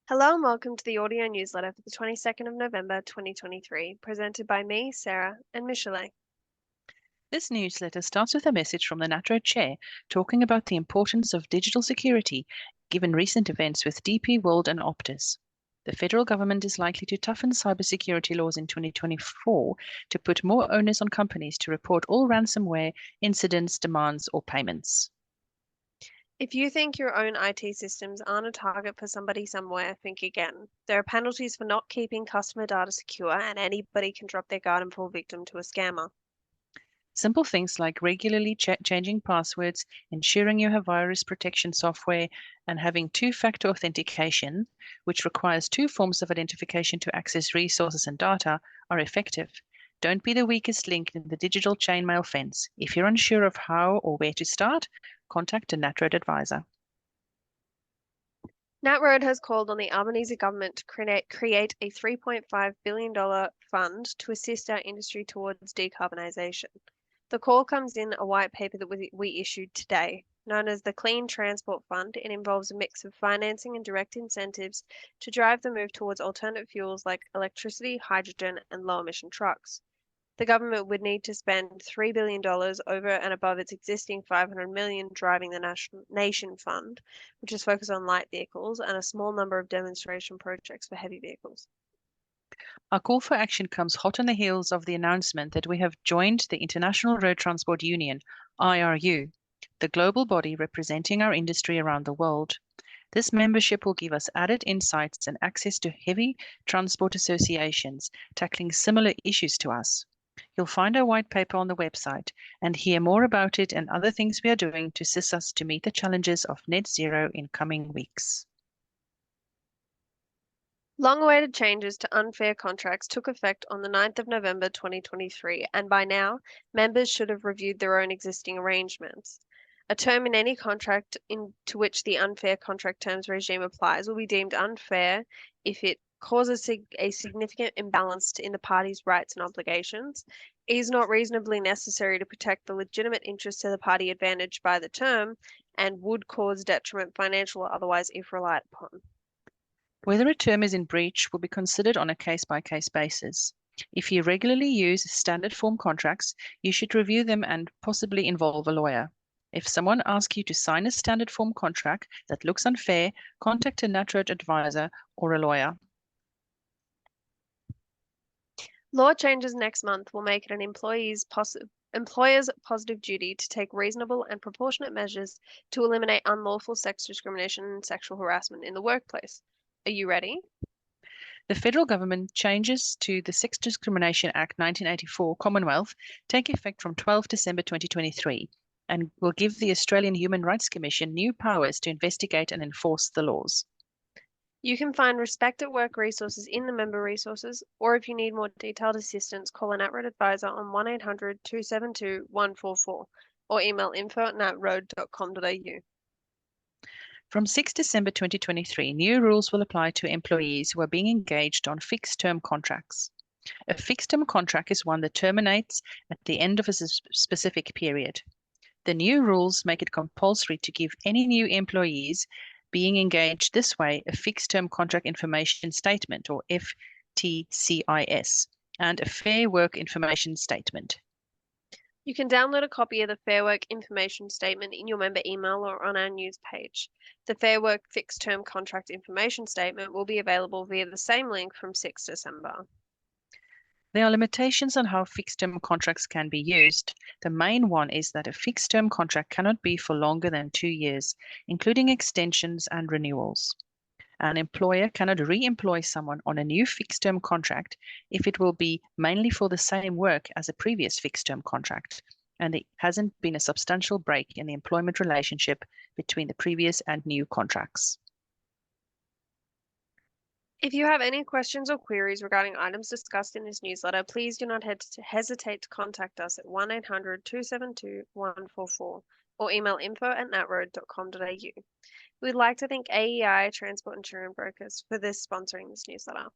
Hello and welcome to the audio newsletter for the 22nd of November 2023, presented by me, Sarah, and Michelle. This newsletter starts with a message from the NatRoad chair talking about the importance of digital security given recent events with DP World and Optus. The federal government is likely to toughen cybersecurity laws in 2024 to put more onus on companies to report all ransomware incidents, demands, or payments. If you think your own IT systems aren't a target for somebody somewhere, think again. There are penalties for not keeping customer data secure, and anybody can drop their guard and fall victim to a scammer. Simple things like regularly changing passwords, ensuring you have virus protection software, and having two-factor authentication, which requires two forms of identification to access resources and data, are effective. Don't be the weakest link in the digital chainmail fence. If you're unsure of how or where to start, contact a NatRoad advisor. NatRoad has called on the Albanese government to create a $3.5 billion fund to assist our industry towards decarbonisation. The call comes in a white paper that we issued today, known as the Clean Transport Fund. It involves a mix of financing and direct incentives to drive the move towards alternate fuels like electricity, hydrogen, and low-emission trucks. The government would need to spend $3 billion over and above its existing $500 million driving the nation fund, which is focused on light vehicles, and a small number of demonstration projects for heavy vehicles. Our call for action comes hot on the heels of the announcement that we have joined the International Road Transport Union, IRU, the global body representing our industry around the world. This membership will give us added insights and access to heavy transport associations tackling similar issues to us. You'll find our white paper on the website and hear more about it and other things we are doing to assist us to meet the challenges of net zero in coming weeks. Long-awaited changes to unfair contracts took effect on the 9th of November 2023, and by now, members should have reviewed their own existing arrangements. A term in any contract to which the unfair contract terms regime applies will be deemed unfair if it causes a significant imbalance in the parties' rights and obligations, is not reasonably necessary to protect the legitimate interests of the party advantaged by the term, and would cause detriment, financial or otherwise, if relied upon. Whether a term is in breach will be considered on a case-by-case basis. If you regularly use standard form contracts, you should review them and possibly involve a lawyer. If someone asks you to sign a standard form contract that looks unfair, contact a NatRoad advisor or a lawyer. Law changes next month will make it an employer's positive duty to take reasonable and proportionate measures to eliminate unlawful sex discrimination and sexual harassment in the workplace. Are you ready? The federal government changes to the Sex Discrimination Act 1984 Commonwealth take effect from 12 December 2023 and will give the Australian Human Rights Commission new powers to investigate and enforce the laws. You can find Respect at Work resources in the member resources, or if you need more detailed assistance, call a NatRoad advisor on 1-800-272-144 or email info@natroad.com.au. From 6 December 2023, new rules will apply to employees who are being engaged on fixed-term contracts. A fixed-term contract is one that terminates at the end of a specific period. The new rules make it compulsory to give any new employees being engaged this way a fixed-term contract information statement, or FTCIS, and a Fair Work Information Statement. You can download a copy of the Fair Work Information Statement in your member email or on our news page. The Fair Work Fixed Term Contract Information Statement will be available via the same link from 6 December. There are limitations on how fixed-term contracts can be used. The main one is that a fixed-term contract cannot be for longer than 2 years, including extensions and renewals. An employer cannot re-employ someone on a new fixed-term contract if it will be mainly for the same work as a previous fixed-term contract, and there hasn't been a substantial break in the employment relationship between the previous and new contracts. If you have any questions or queries regarding items discussed in this newsletter, please do not hesitate to contact us at 1-800-272-144 or email info@natroad.com.au. We'd like to thank AEI Transport Insurance Brokers for sponsoring this newsletter.